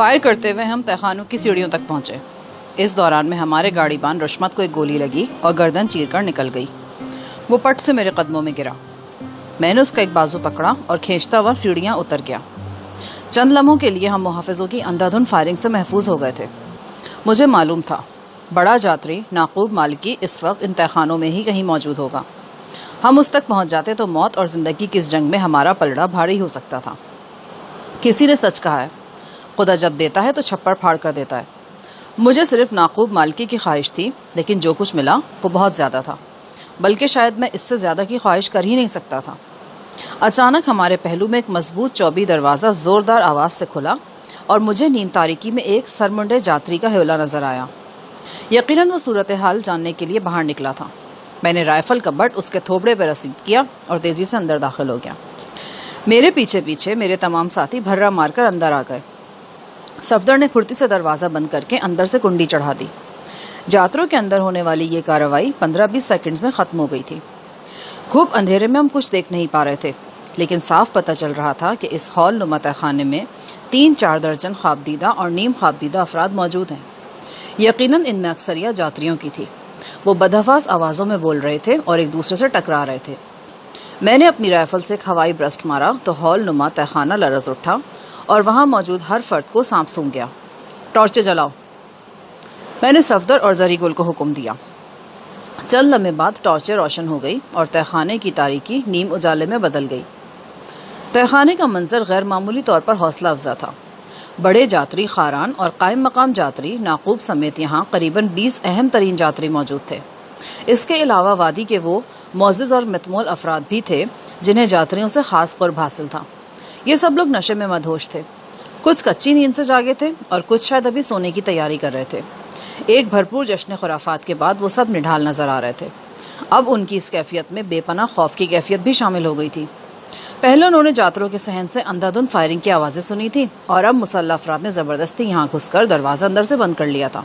Fire کرتے ہوئے ہم تہخانوں کی سیڑھیوں تک پہنچے۔ اس دوران میں ہمارے گاڑی بان رشمت کو ایک گولی لگی اور گردن چیر کر نکل گئی۔ وہ پٹ سے میرے قدموں میں گرا۔ میں نے اس کا ایک بازو پکڑا اور کھینچتا ہوا سیڑھیاں اتر گیا۔ چند لمحوں کے لیے ہم محافظوں کی اندھا دھند فائرنگ سے محفوظ ہو گئے تھے۔ مجھے معلوم تھا بڑا جاتری نعقوب مالکی اس وقت ان تہخانوں میں ہی کہیں موجود ہوگا۔ ہم اس تک پہنچ جاتے تو موت اور زندگی کی اس جنگ میں ہمارا پلڑا بھاری ہو سکتا تھا۔ کسی نے سچ کہا ہے، خدا جب دیتا ہے تو چھپڑ پھاڑ کر دیتا ہے۔ مجھے صرف نعقوب مالکی کی خواہش تھی، لیکن جو کچھ ملا وہ بہت زیادہ تھا، بلکہ شاید میں اس سے زیادہ کی خواہش کر ہی نہیں سکتا تھا۔ اچانک ہمارے پہلو میں ایک مضبوط چوبی دروازہ زوردار آواز سے کھلا اور مجھے نیم تاریکی میں ایک سرمنڈے جاتری کا حولہ نظر آیا۔ یقیناً وہ صورتحال جاننے کے لیے باہر نکلا تھا۔ میں نے رائفل کا بٹ اس کے تھوبڑے پہ رسید کیا اور تیزی سے اندر داخل ہو گیا۔ میرے پیچھے پیچھے میرے تمام ساتھی بھرا مار کر اندر آ گئے۔ صفدر نے پھرتی سے دروازہ بند کر کے اندر سے کنڈی چڑھا دی۔ جاتروں کے اندر ہونے والی یہ کارروائی 15-20 سیکنڈز میں ختم ہو گئی تھی۔ خوب اندھیرے میں ہم کچھ دیکھ نہیں پا رہے تھے، لیکن صاف پتہ چل رہا تھا کہ اس ہال نما تہخانے میں 3-4 درجن خوابدیدہ اور نیم خوابدیدہ افراد موجود ہیں۔ یقیناً ان میں اکثریت جاتریوں کی تھی۔ وہ بدحواس آوازوں میں بول رہے تھے اور ایک دوسرے سے ٹکرا رہے تھے۔ میں نے اپنی رائفل سے ایک ہوائی برسٹ مارا تو ہال نما تہخانہ لرز اٹھا اور وہاں موجود ہر فرد کو سانپ سونگھ گیا۔ ٹارچیں جلاؤ، میں نے صفدر اور زری گل کو حکم دیا۔ چند لمحے بعد ٹارچیں روشن ہو گئی اور تہخانے کی تاریکی نیم اجالے میں بدل گئی۔ تہخانے کا منظر غیر معمولی طور پر حوصلہ افزا تھا۔ بڑے جاتری خاران اور قائم مقام جاتری نعقوب سمیت یہاں قریباً 20 اہم ترین جاتری موجود تھے۔ اس کے علاوہ وادی کے وہ معزز اور متمول افراد بھی تھے جنہیں جاتریوں سے خاص قرب حاصل تھا۔ یہ سب لوگ نشے میں مدہوش تھے۔ کچھ کچی نیند سے جاگے تھے اور کچھ شاید ابھی سونے کی تیاری کر رہے تھے۔ ایک بھرپور جشن خرافات کے بعد وہ سب نڈھال نظر آ رہے تھے۔ اب ان کی اس کیفیت میں بے پناہ خوف کی کیفیت بھی شامل ہو گئی تھی۔ پہلے انہوں نے جاتروں کے صحن سے اندھا دھند فائرنگ کی آوازیں سنی تھی اور اب مسلح افراد نے زبردستی یہاں گھس کر دروازہ اندر سے بند کر لیا تھا۔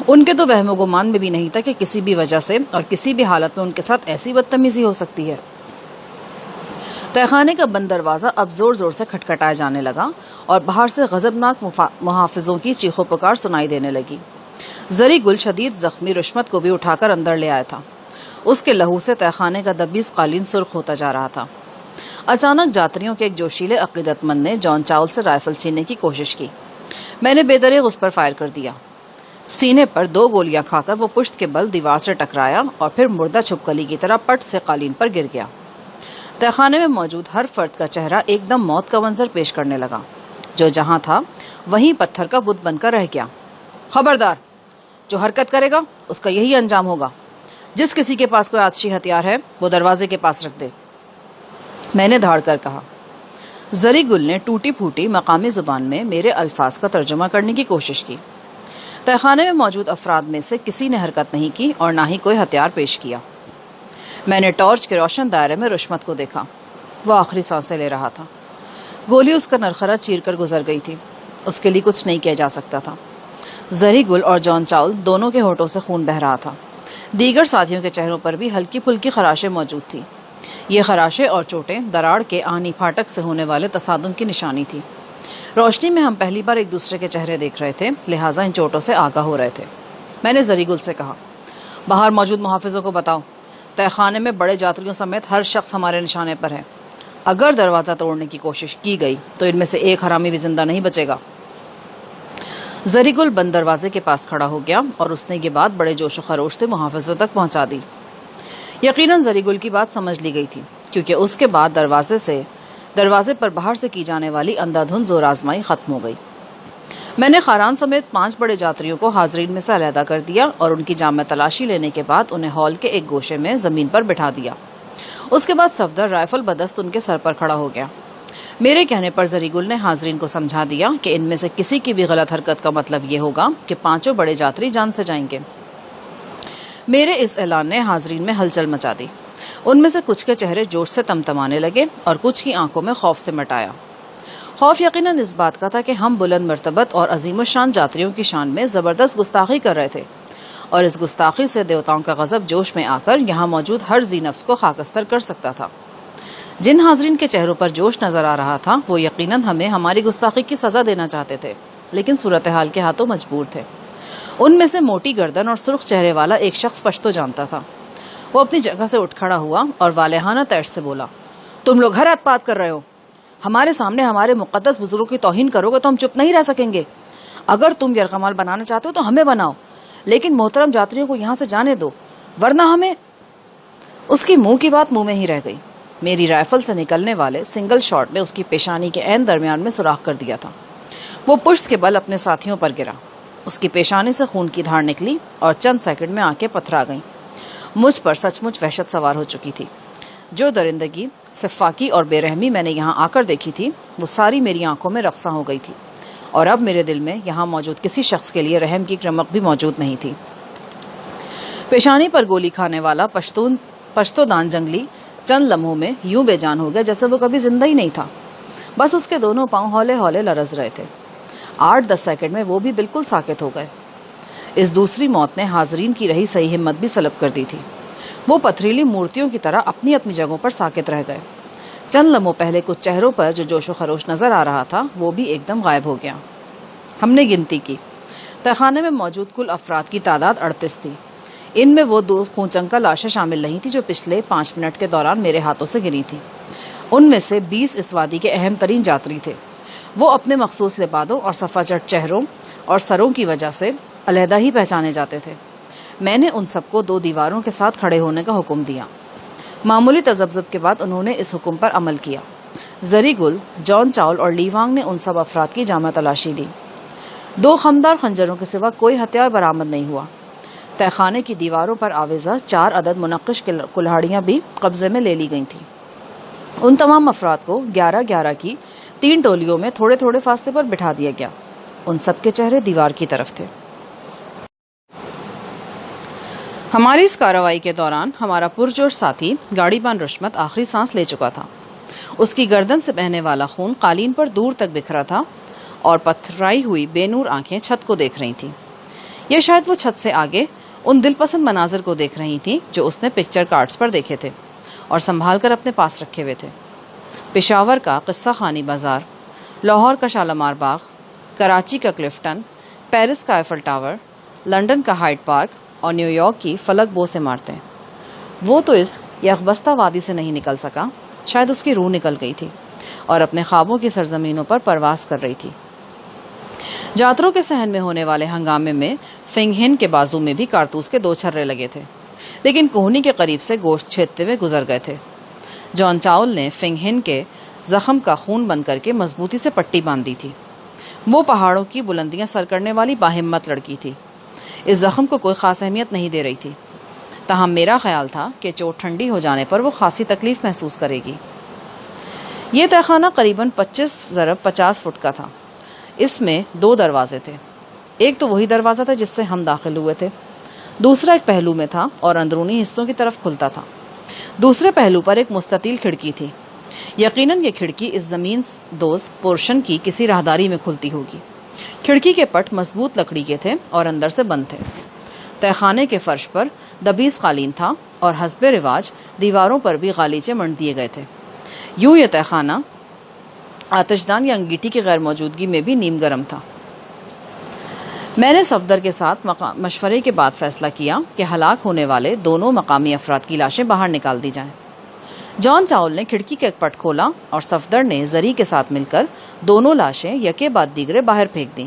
ان کے تو وہم و گمان میں بھی نہیں تھا کہ کسی بھی وجہ سے اور کسی بھی حالت میں ان کے ساتھ ایسی بدتمیزی ہو سکتی ہے۔ تہخانے کا بند دروازہ اب زور زور سے کھٹکھٹایا جانے لگا اور باہر سے غضبناک محافظوں کی چیخ و پکار سنائی دینے لگی۔ زری گل شدید زخمی رشمت کو بھی اٹھا کر اندر لے آیا تھا۔ اس کے لہو سے تہخانے کا دبیز قالین سرخ ہوتا جا رہا تھا۔ اچانک جاتریوں کے ایک جوشیلے عقیدت مند نے جان چاول سے رائفل چھیننے کی کوشش کی۔ میں نے بے دریغ اس پر فائر کر دیا۔ سینے پر 2 گولیاں کھا کر وہ پشت کے بل دیوار سے ٹکرایا اور پھر مردہ چھپکلی کی طرح پٹ سے قالین پر گر گیا۔ تہخانے میں موجود ہر فرد کا چہرہ ایک دم موت کا منظر پیش کرنے لگا۔ جو جہاں تھا وہیں پتھر کا بت بن کر رہ گیا۔ خبردار، جو حرکت کرے گا اس کا یہی انجام ہوگا۔ جس کسی کے پاس کوئی آتشی ہتھیار ہے وہ دروازے کے پاس رکھ دے، میں نے دھاڑ کر کہا۔ زری گل نے ٹوٹی پھوٹی مقامی زبان میں میرے الفاظ کا ترجمہ کرنے کی کوشش کی۔ تہخانے میں موجود افراد میں سے کسی نے حرکت نہیں کی اور نہ ہی کوئی ہتھیار پیش کیا۔ میں نے ٹارچ کے روشن دائرے میں رشمت کو دیکھا۔ وہ آخری سانسیں لے رہا تھا۔ گولی اس کا نرخرا چیر کر گزر گئی تھی۔ اس کے لیے کچھ نہیں کیا جا سکتا تھا۔ زری گل اور جان چاول دونوں کے ہونٹوں سے خون بہہ رہا تھا۔ دیگر ساتھیوں کے چہروں پر بھی ہلکی پھلکی خراشیں موجود تھی۔ یہ خراشیں اور چوٹیں دراڑ کے آہنی پھاٹک سے ہونے والے تصادم کی نشانی تھی۔ روشنی میں ہم پہلی بار ایک دوسرے کے چہرے دیکھ رہے تھے، لہٰذا ان چوٹوں سے آگاہ ہو رہے تھے۔ میں نے زری گل سے کہا، باہر موجود محافظوں کو بتاؤ، تہخانے میں بڑے جاتریوں سمیت ہر شخص ہمارے نشانے پر ہے۔ اگر دروازہ توڑنے کی کوشش کی گئی تو ان میں سے ایک حرامی بھی زندہ نہیں بچے گا۔ زری گل بند دروازے کے پاس کھڑا ہو گیا اور اس نے یہ بات بڑے جوش و خروش سے محافظوں تک پہنچا دی۔ یقیناً زری گل کی بات سمجھ لی گئی تھی، کیونکہ اس کے بعد دروازے پر باہر سے کی جانے والی اندھا دھند زور آزمائی ختم ہو گئی۔ میں نے خاران سمیت 5 بڑے جاتریوں کو حاضرین میں سے علیحدہ کر دیا اور ان کی جامع تلاشی لینے کے بعد انہیں ہال کے ایک گوشے میں زمین پر بٹھا دیا۔ اس کے بعد صفدر رائفل بدست ان کے سر پر کھڑا ہو گیا۔ میرے کہنے پر زری گل نے حاضرین کو سمجھا دیا کہ ان میں سے کسی کی بھی غلط حرکت کا مطلب یہ ہوگا کہ 5 بڑے جاتری جان سے جائیں گے۔ میرے اس اعلان نے حاضرین میں ہلچل مچا دی۔ ان میں سے کچھ کے چہرے جوش سے تمتمانے لگے اور کچھ کی آنکھوں میں خوف سے مٹایا۔ خوف یقیناً اس بات کا تھا کہ ہم بلند مرتبت اور عظیم الشان جاتریوں کی شان میں زبردست گستاخی کر رہے تھے اور اس گستاخی سے دیوتاؤں کا غضب جوش میں آ کر یہاں موجود ہر ذی نفس کو خاکستر کر سکتا تھا۔ جن حاضرین کے چہروں پر جوش نظر آ رہا تھا وہ یقیناً ہمیں ہماری گستاخی کی سزا دینا چاہتے تھے، لیکن صورتحال کے ہاتھوں مجبور تھے۔ ان میں سے موٹی گردن اور سرخ چہرے والا ایک شخص پشتو جانتا تھا۔ وہ اپنی جگہ سے اٹھ کھڑا ہوا اور والہانہ طرز سے بولا، تم لوگ ہر ہاتھ پات کر رہے ہو، ہمارے سامنے ہمارے مقدس بزرگوں کی توہین کرو گے تو ہم چپ نہیں رہ سکیں گے۔ اگر تم یرغمال بنانا چاہتے ہو تو ہمیں بناؤ، لیکن محترم یاتریوں کو یہاں سے جانے دو، ورنہ ہمیں۔ اس کی منہ کی بات منہ میں ہی رہ گئی۔ میری رائفل سے نکلنے والے سنگل شاٹ نے اس کی پیشانی کے عین درمیان میں سوراخ کر دیا تھا۔ وہ پشت کے بل اپنے ساتھیوں پر گرا۔ اس کی پیشانی سے خون کی دھار نکلی اور چند سیکنڈ میں آنکھیں پتھرا گئیں۔ مجھ پر سچ مچ وحشت سوار ہو چکی تھی۔ جو درندگی، سفاکی اور بے رحمی میں نے یہاں آ کر دیکھی تھی وہ ساری میری آنکھوں میں رقصاں ہو گئی تھی، اور اب میرے دل میں یہاں موجود کسی شخص کے لیے رحم کی رمق بھی موجود نہیں تھی۔ پیشانی پر گولی کھانے والا پشتو دان جنگلی چند لمحوں میں یوں بے جان ہو گیا جیسے وہ کبھی زندہ ہی نہیں تھا۔ بس اس کے دونوں پاؤں ہولے ہولے لرز رہے تھے۔ 8-10 سیکنڈ میں وہ بھی بالکل ساکت ہو گئے۔ اس دوسری موت نے حاضرین کی رہی صحیح ہمت بھی سلب کر دی تھی۔ وہ پتھریلی مورتیوں کی طرح اپنی اپنی جگہوں پر ساکت رہ گئے۔ چند لمحوں پہلے کچھ چہروں پر جو جوش و خروش نظر آ رہا تھا وہ بھی ایک دم غائب ہو گیا۔ ہم نے گنتی کی۔ تہخانے میں موجود کل افراد کی تعداد 38 تھی۔ ان میں وہ 2 خونچنکا لاشیں شامل نہیں تھی جو پچھلے 5 منٹ کے دوران میرے ہاتھوں سے گری تھیں۔ ان میں سے 20 اس وادی کے اہم ترین یاتری تھے۔ وہ اپنے مخصوص لبادوں اور صفا چٹ چہروں اور سروں کی وجہ سے علیحدہ ہی پہچانے جاتے تھے۔ میں نے ان سب کو 2 دیواروں کے ساتھ کھڑے ہونے کا حکم دیا۔ معمولی تذبذب کے بعد انہوں نے اس حکم پر عمل کیا۔ زری گل، جان چاول اور لی وانگ نے ان سب افراد کی جامع تلاشی لی۔ 2 خمدار خنجروں کے سوا کوئی ہتھیار برآمد نہیں ہوا۔ تہخانے کی دیواروں پر آویزہ 4 عدد منقش کلہاڑیاں بھی قبضے میں لے لی گئی تھیں۔ ان تمام افراد کو 11-11 کی 3 ٹولیوں میں تھوڑے تھوڑے فاصلے پر بٹھا دیا گیا۔ ان سب کے چہرے دیوار کی طرف تھے۔ ہماری اس کارروائی کے دوران ہمارا پرجوش ساتھی گاڑی بان رشمت آخری سانس لے چکا تھا۔ اس کی گردن سے بہنے والا خون قالین پر دور تک بکھرا تھا اور پتھرائی ہوئی بے نور آنکھیں چھت کو دیکھ رہی تھیں، یا شاید وہ چھت سے آگے ان دل پسند مناظر کو دیکھ رہی تھیں جو اس نے پکچر کارڈز پر دیکھے تھے اور سنبھال کر اپنے پاس رکھے ہوئے تھے۔ پشاور کا قصہ خانی بازار، لاہور کا شالامار باغ، کراچی کا کلفٹن، پیرس کا ایفل ٹاور، لندن کا ہائیڈ پارک اور نیو یارک کی فلک بوس عمارتیں۔ وہ تو اس یخبستہ وادی سے نہیں نکل سکا، شاید اس کی روح نکل گئی تھی اور اپنے خوابوں کی سرزمینوں پر پرواز کر رہی تھی۔ جاتروں کے صحن میں ہونے والے ہنگامے میں فنگ ہن کے بازو میں بھی کارتوس کے 2 چھرے لگے تھے، لیکن کوہنی کے قریب سے گوشت چھیدتے ہوئے گزر گئے تھے۔ جان چاول نے فنگ ہن کے زخم کا خون بند کر کے مضبوطی سے پٹی باندھ دی تھی۔ وہ پہاڑوں کی بلندیاں سر کرنے والی باہمت لڑکی تھی۔ اس زخم کو کوئی خاص اہمیت نہیں دے رہی تھی، تاہم میرا خیال تھا کہ چوٹ ٹھنڈی ہو جانے پر وہ خاصی تکلیف محسوس کرے گی۔ یہ تہخانہ قریباً 25x50 فٹ کا تھا۔ اس میں 2 دروازے تھے۔ ایک تو وہی دروازہ تھا جس سے ہم داخل ہوئے تھے، دوسرا ایک پہلو میں تھا اور اندرونی حصوں کی طرف کھلتا تھا۔ دوسرے پہلو پر ایک مستطیل کھڑکی تھی۔ یقیناً یہ کھڑکی اس زمین دوز پورشن کی کسی راہداری میں کھلتی ہوگی۔ کھڑکی کے پٹ مضبوط لکڑی کے تھے اور اندر سے بند تھے۔ تہخانے کے فرش پر دبیز قالین تھا اور حسب رواج دیواروں پر بھی غالیچے منڈ دیے گئے تھے۔ یوں یہ تہخانہ آتشدان یا انگیٹھی کی غیر موجودگی میں بھی نیم گرم تھا۔ میں نے صفدر کے ساتھ مشورے کے بعد فیصلہ کیا کہ ہلاک ہونے والے دونوں مقامی افراد کی لاشیں باہر نکال دی جائیں۔ جان چاول نے کھڑکی کا ایک پٹ کھولا اور صفدر نے زری کے ساتھ مل کر دونوں لاشیں یکے بعد دیگرے باہر پھینک دیں۔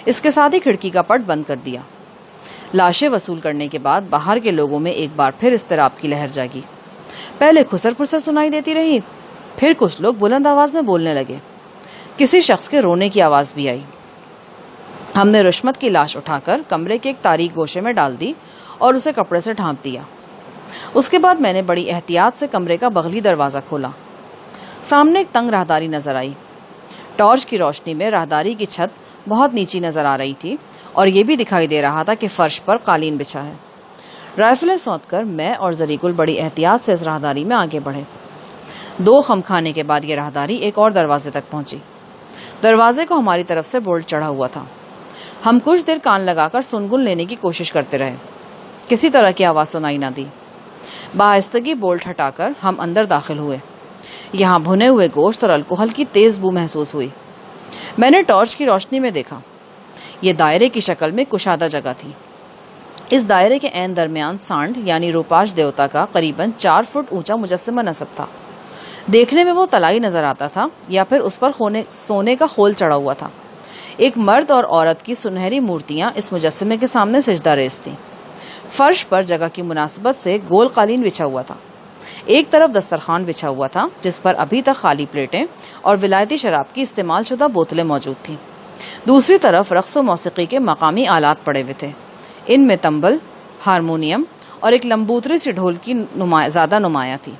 اس کے ساتھ ہی کھڑکی کا پٹ بند کر دیا۔ لاشیں وصول کرنے کے بعد باہر کے لوگوں میں ایک بار پھر اضطراب کی لہر جاگی۔ پہلے خسر پھسر سنائی دیتی رہی، پھر کچھ لوگ بلند آواز میں بولنے لگے۔ کسی شخص کے رونے کی آواز بھی آئی۔ ہم نے رشمت کی لاش اٹھا کر کمرے کے ایک تاریک گوشے میں ڈال دی اور اسے کپڑے سے ڈھانپ دیا۔ اس کے بعد میں نے بڑی احتیاط سے کمرے کا بغلی دروازہ کھولا۔ سامنے ایک تنگ راہداری نظر آئی۔ ٹارچ کی روشنی میں راہداری کی چھت بہت نیچی نظر آ رہی تھی اور یہ بھی دکھائی دے رہا تھا کہ فرش پر قالین بچھا ہے۔ رائفلیں سونت کر میں اور زریگل بڑی احتیاط سے اس راہداری میں آگے بڑھے۔ 2 خم کھانے کے بعد یہ راہداری ایک اور دروازے تک پہنچی۔ دروازے کو ہماری طرف سے بولٹ چڑھا ہوا تھا۔ ہم کچھ دیر کان لگا کر سنگن لینے کی کوشش کرتے رہے، کسی طرح کی آواز سنائی نہ دی۔ بآہستگی بولٹ ہٹا کر ہم اندر داخل ہوئے۔ یہاں بھنے ہوئے گوشت اور الکوہل کی تیز بو محسوس ہوئی۔ میں نے ٹارچ کی روشنی میں دیکھا، یہ دائرے کی شکل میں کشادہ جگہ تھی۔ اس دائرے کے عین درمیان سانڈ یعنی روپاش دیوتا کا قریباً 4 فٹ اونچا مجسمہ نصب تھا۔ دیکھنے میں وہ طلائی نظر آتا تھا یا پھر اس پر سونے کا خول چڑھا ہوا تھا۔ ایک مرد اور عورت کی سنہری مورتیاں اس مجسمے کے سامنے سجدہ ریز تھیں۔ فرش پر جگہ کی مناسبت سے گول قالین بچھا ہوا تھا۔ ایک طرف دسترخوان بچھا ہوا تھا جس پر ابھی تک خالی پلیٹیں اور ولایتی شراب کی استعمال شدہ بوتلیں موجود تھیں۔ دوسری طرف رقص و موسیقی کے مقامی آلات پڑے ہوئے تھے، ان میں تنبل، ہارمونیم اور ایک لمبوتری سی ڈھول کی زیادہ نمایاں تھی۔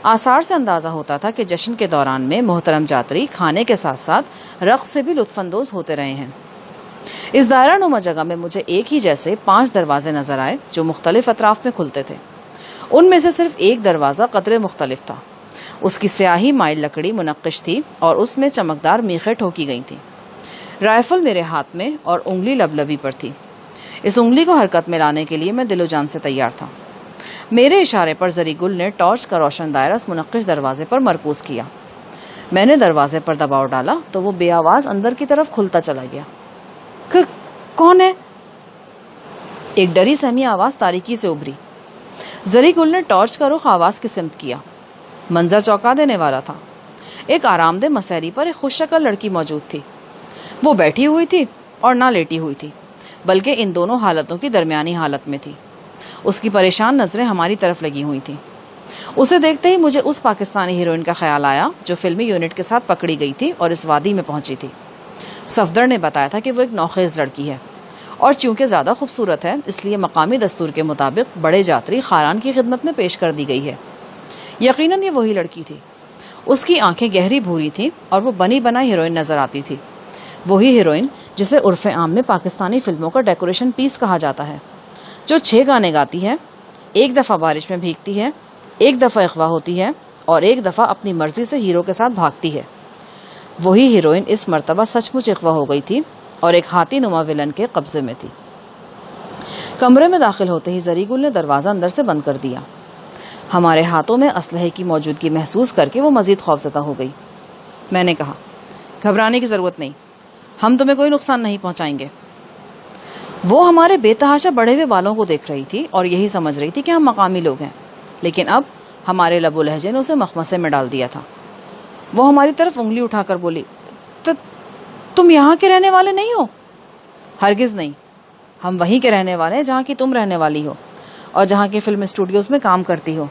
آثار سے اندازہ ہوتا تھا کہ جشن کے دوران میں محترم جاتری کھانے کے ساتھ ساتھ رقص سے بھی لطف اندوز ہوتے رہے ہیں۔ اس دائرہ نما جگہ میں مجھے ایک ہی جیسے 5 دروازے نظر آئے جو مختلف اطراف میں کھلتے تھے۔ ان میں سے صرف ایک دروازہ قدرے مختلف تھا۔ اس کی سیاہی مائل لکڑی منقش تھی اور اس میں چمکدار میخیں ٹھوکی گئی تھیں۔ رائفل میرے ہاتھ میں اور انگلی لبلبی پر تھی۔ اس انگلی کو حرکت میں لانے کے لیے میں دل و جان سے تیار تھا۔ میرے اشارے پر زری گل نے ٹارچ کا روشن دائرہ اس منقش دروازے پر مرکوز کیا۔ میں نے دروازے پر دباؤ ڈالا تو وہ بے آواز اندر کی طرف کھلتا چلا گیا۔ کون ہے؟ ایک ڈری سہمی آواز تاریکی سے ابھری۔ زری گل نے ٹارچ کا رخ آواز کی سمت کیا۔ منظر چونکا دینے والا تھا۔ ایک آرام دہ مسیری پر ایک خوش شکل لڑکی موجود تھی۔ وہ بیٹھی ہوئی تھی اور نہ لیٹی ہوئی تھی، بلکہ ان دونوں حالتوں کی درمیانی حالت میں تھی۔ اس کی پریشان نظریں ہماری طرف لگی ہوئی تھیں۔ اسے دیکھتے ہی مجھے اس پاکستانی ہیروئن کا خیال آیا جو فلمی یونٹ کے ساتھ پکڑی گئی تھی اور اس وادی میں پہنچی تھی۔ صفدر نے بتایا تھا کہ وہ ایک نوخیز لڑکی ہے اور چونکہ زیادہ خوبصورت ہے اس لیے مقامی دستور کے مطابق بڑے جاتری خاران کی خدمت میں پیش کر دی گئی ہے۔ یقیناً یہ وہی لڑکی تھی۔ اس کی آنکھیں گہری بھوری تھیں اور وہ بنی بنائی ہیروئن نظر آتی تھی، وہی ہیروئن جسے عرف عام میں پاکستانی فلموں کا ڈیکوریشن پیس کہا جاتا ہے، جو 6 گانے گاتی ہے، ایک دفعہ بارش میں بھیگتی ہے، ایک دفعہ اغوا ہوتی ہے اور ایک دفعہ اپنی مرضی سے ہیرو کے ساتھ بھاگتی ہے۔ وہی ہیروئن اس مرتبہ سچ مچ اغوا ہو گئی تھی اور ایک ہاتھی نما ولن کے قبضے میں تھی۔ کمرے میں داخل ہوتے ہی زری گل نے دروازہ اندر سے بند کر دیا۔ ہمارے ہاتھوں میں اسلحے کی موجودگی محسوس کر کے وہ مزید خوفزدہ ہو گئی۔ میں نے کہا، گھبرانے کی ضرورت نہیں، ہم تمہیں کوئی نقصان نہیں پہنچائیں گے۔ وہ ہمارے بے تحاشا بڑھے ہوئے بالوں کو دیکھ رہی تھی اور یہی سمجھ رہی تھی کہ ہم مقامی لوگ ہیں، لیکن اب ہمارے لب و لہجے نے اسے مخمصے میں ڈال دیا تھا۔ وہ ہماری طرف انگلی اٹھا کر بولی، تم یہاں کے رہنے والے نہیں ہو؟ ہرگز نہیں، ہم وہیں کے رہنے والے ہیں جہاں کی تم رہنے والی ہو اور جہاں کی فلم اسٹوڈیوز میں کام کرتی ہو۔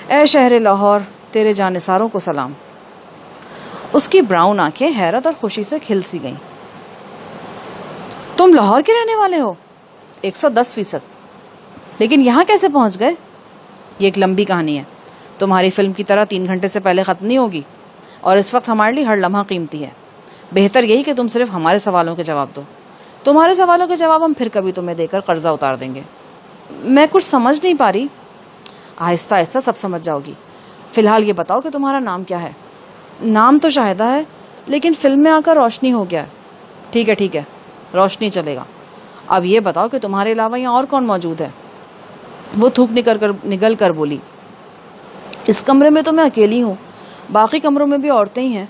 اے شہر لاہور، تیرے جانثاروں کو سلام۔ اس کی براؤن آنکھیں حیرت اور خوشی سے کھل سی گئیں۔ تم لاہور کے رہنے والے ہو؟ 110%۔ لیکن یہاں کیسے پہنچ گئے؟ یہ ایک لمبی کہانی ہے، تمہاری فلم کی طرح 3 گھنٹے سے پہلے ختم نہیں ہوگی، اور اس وقت ہمارے لیے ہر لمحہ قیمتی ہے۔ بہتر یہی کہ تم صرف ہمارے سوالوں کے جواب دو، تمہارے سوالوں کے جواب ہم پھر کبھی تمہیں دے کر قرضہ اتار دیں گے۔ میں کچھ سمجھ نہیں پا رہی۔ آہستہ آہستہ سب سمجھ جاؤ گی۔ فی الحال یہ بتاؤ کہ تمہارا نام کیا ہے؟ نام تو شاہدہ ہے، لیکن فلم میں آ کر روشنی ہو گیا ہے۔ ٹھیک ہے، روشنی چلے گا۔ اب یہ بتاؤ کہ تمہارے علاوہ یہاں اور کون موجود ہے؟ وہ تھوک نگل کر بولی، اس کمرے میں تو میں اکیلی ہوں، باقی کمروں میں بھی عورتیں ہی ہیں۔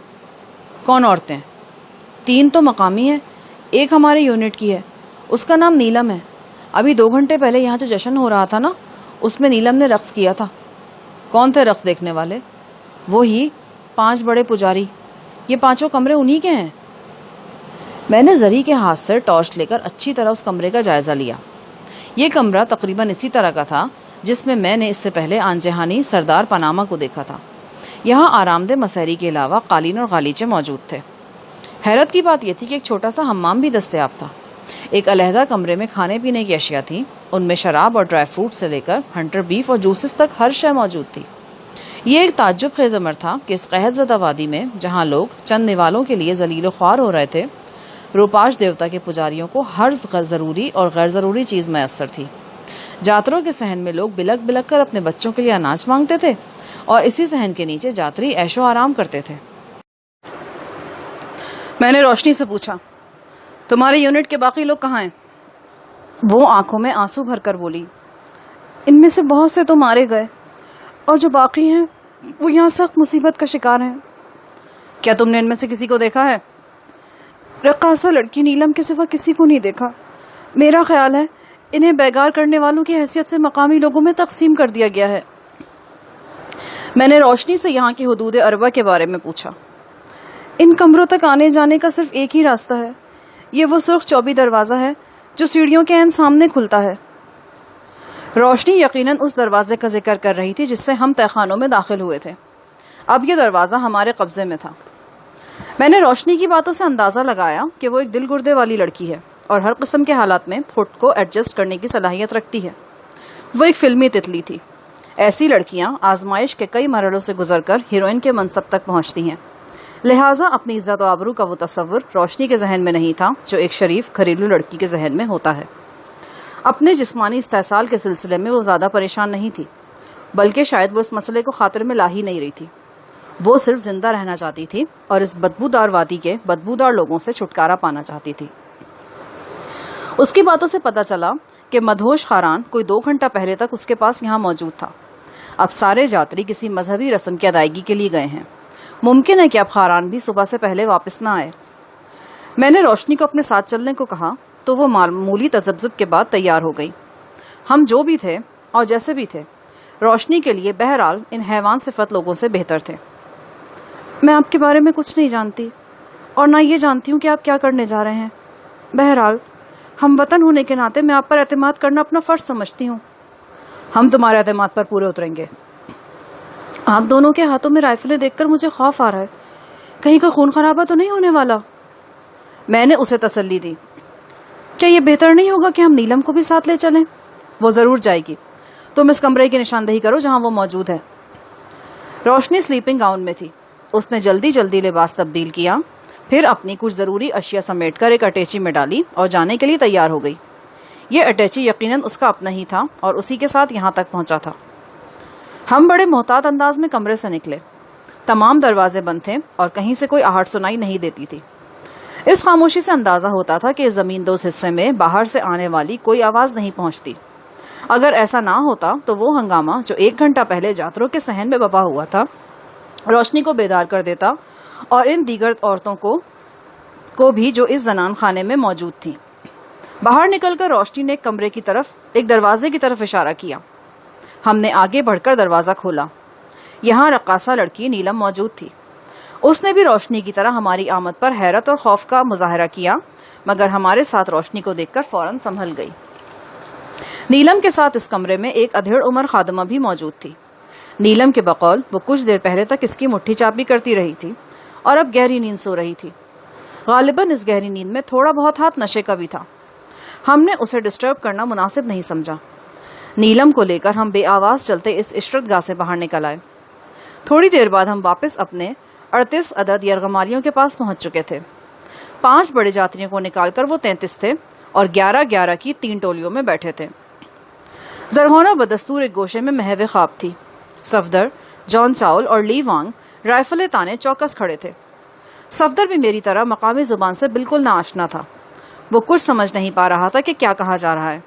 کون عورتیں؟ 3 تو مقامی ہیں، ایک ہمارے یونٹ کی ہے، اس کا نام نیلم ہے۔ ابھی 2 گھنٹے پہلے یہاں جو جشن ہو رہا تھا نا، اس میں نیلم نے رقص کیا تھا۔ کون تھے رقص دیکھنے والے؟ وہی 5 بڑے پجاری۔ یہ 5 کمرے انہی کے ہیں۔ میں نے زری کے ہاتھ سے ٹارچ لے کر اچھی طرح اس کمرے کا جائزہ لیا۔ یہ کمرہ تقریباً اسی طرح کا تھا جس میں میں نے اس سے پہلے آنجہانی سردار پاناما کو دیکھا تھا۔ یہاں آرام دہ مسیری کے علاوہ قالین اور غالیچے موجود تھے۔ حیرت کی بات یہ تھی کہ ایک چھوٹا سا حمام بھی دستیاب تھا۔ ایک علیحدہ کمرے میں کھانے پینے کی اشیاء تھیں، ان میں شراب اور ڈرائی فروٹ سے لے کر ہنٹر بیف اور جوسز تک ہر شے موجود تھی۔ یہ ایک تعجب خیز امر تھا کہ اس قحط زدہ وادی میں جہاں لوگ چند نوالوں کے لیے ذلیل و خوار ہو رہے تھے، روپاش دیوتا کے پجاریوں کو ہر ضروری اور غیر ضروری چیز میسر تھی۔ جاتروں کے صحن میں لوگ بلک بلک کر اپنے بچوں کے لیے اناج مانگتے تھے اور اسی صحن کے نیچے جاتری عیش و آرام کرتے تھے۔ میں نے روشنی سے پوچھا، تمہارے یونٹ کے باقی لوگ کہاں ہیں؟ وہ آنکھوں میں آنسو بھر کر بولی، ان میں سے بہت سے تو مارے گئے اور جو باقی ہیں وہ یہاں سخت مصیبت کا شکار ہیں۔ کیا تم نے ان میں سے کسی کو دیکھا ہے؟ رقاصہ لڑکی نیلم کے سوا کسی کو نہیں دیکھا. میرا خیال ہے انہیں بیگار کرنے والوں کی حیثیت سے مقامی لوگوں میں تقسیم کر دیا گیا ہے. میں نے روشنی سے یہاں کی حدود اربع کے بارے میں پوچھا. ان کمروں تک آنے جانے کا صرف ایک ہی راستہ ہے. یہ وہ سرخ چوبی دروازہ ہے جو سیڑھیوں کے عین سامنے کھلتا ہے. روشنی یقیناً اس دروازے کا ذکر کر رہی تھی جس سے ہم تہہ خانوں میں داخل ہوئے تھے. اب یہ دروازہ ہمارے قبضے میں تھا. میں نے روشنی کی باتوں سے اندازہ لگایا کہ وہ ایک دل گردے والی لڑکی ہے اور ہر قسم کے حالات میں خود کو ایڈجسٹ کرنے کی صلاحیت رکھتی ہے. وہ ایک فلمی تتلی تھی. ایسی لڑکیاں آزمائش کے کئی مرحلوں سے گزر کر ہیروئن کے منصب تک پہنچتی ہیں. لہٰذا اپنی عزت و آبرو کا وہ تصور روشنی کے ذہن میں نہیں تھا جو ایک شریف گھریلو لڑکی کے ذہن میں ہوتا ہے. اپنے جسمانی استحصال کے سلسلے میں وہ زیادہ پریشان نہیں تھی، بلکہ شاید وہ اس مسئلے کو خاطر میں لا ہی نہیں رہی تھی. وہ صرف زندہ رہنا چاہتی تھی اور اس بدبودار وادی کے بدبودار لوگوں سے چھٹکارا پانا چاہتی تھی. اس کی باتوں سے پتہ چلا کہ مدہوش خاران کوئی 2 گھنٹہ پہلے تک اس کے پاس یہاں موجود تھا. اب سارے یاتری کسی مذہبی رسم کی ادائیگی کے لیے گئے ہیں. ممکن ہے کہ اب خاران بھی صبح سے پہلے واپس نہ آئے. میں نے روشنی کو اپنے ساتھ چلنے کو کہا تو وہ معمولی تذبذب کے بعد تیار ہو گئی. ہم جو بھی تھے اور جیسے بھی تھے، روشنی کے لیے بہرحال ان حیوان صفت لوگوں سے بہتر تھے. میں آپ کے بارے میں کچھ نہیں جانتی اور نہ یہ جانتی ہوں کہ آپ کیا کرنے جا رہے ہیں. بہرحال ہم وطن ہونے کے ناطے میں آپ پر اعتماد کرنا اپنا فرض سمجھتی ہوں. ہم تمہارے اعتماد پر پورے اتریں گے. آپ دونوں کے ہاتھوں میں رائفلیں دیکھ کر مجھے خوف آ رہا ہے. کہیں کوئی خون خرابہ تو نہیں ہونے والا؟ میں نے اسے تسلی دی. کیا یہ بہتر نہیں ہوگا کہ ہم نیلم کو بھی ساتھ لے چلیں؟ وہ ضرور جائے گی. تم اس کمرے کی نشاندہی کرو جہاں وہ موجود ہے. روشنی سلیپنگ گاؤن میں تھی. اس نے جلدی جلدی لباس تبدیل کیا، پھر اپنی کچھ ضروری اشیاء سمیٹ کر ایک اٹیچی میں ڈالی اور جانے کے لیے تیار ہو گئی. یہ اٹیچی یقیناً اس کا اپنا ہی تھا اور اسی کے ساتھ یہاں تک پہنچا تھا. ہم بڑے محتاط انداز میں کمرے سے نکلے. تمام دروازے بند تھے اور کہیں سے کوئی آہٹ سنائی نہیں دیتی تھی. اس خاموشی سے اندازہ ہوتا تھا کہ اس زمین دوز حصے میں باہر سے آنے والی کوئی آواز نہیں پہنچتی. اگر ایسا نہ ہوتا تو وہ ہنگامہ جو 1 گھنٹہ پہلے یاتریوں کے صحن میں بپا ہوا تھا روشنی کو بیدار کر دیتا اور ان دیگر عورتوں کو بھی جو اس زنان خانے میں موجود تھیں. باہر نکل کر روشنی نے ایک دروازے کی طرف اشارہ کیا. ہم نے آگے بڑھ کر دروازہ کھولا. یہاں رقاصہ لڑکی نیلم موجود تھی. اس نے بھی روشنی کی طرح ہماری آمد پر حیرت اور خوف کا مظاہرہ کیا، مگر ہمارے ساتھ روشنی کو دیکھ کر فوراً سنبھل گئی. نیلم کے ساتھ اس کمرے میں ایک ادھیڑ عمر خادمہ بھی موجود تھی. نیلم کے بقول وہ کچھ دیر پہلے تک اس کی مٹھی چاپی کرتی رہی تھی اور اب گہری نیند سو رہی تھی. غالباً اس گہری نیند میں تھوڑا بہت ہاتھ نشے کا بھی تھا. ہم نے اسے ڈسٹرب کرنا مناسب نہیں سمجھا. نیلم کو لے کر ہم بے آواز چلتے اس عشرت گاہ سے باہر نکل آئے. تھوڑی دیر بعد ہم واپس اپنے 38 عدد یرغمالیوں کے پاس پہنچ چکے تھے. 5 بڑے یاتریوں کو نکال کر وہ 33 تھے اور 11 کی 3 ٹولیوں میں بیٹھے تھے. زرغونہ بدستور ایک گوشے میں محو خواب تھی. صفدر، جان چاول اور لی وانگ رائفلیں تانے چوکس کھڑے تھے. صفدر بھی میری طرح مقامی زبان سے بالکل ناآشنا تھا. وہ کچھ سمجھ نہیں پا رہا تھا کہ کیا کہا جا رہا ہے.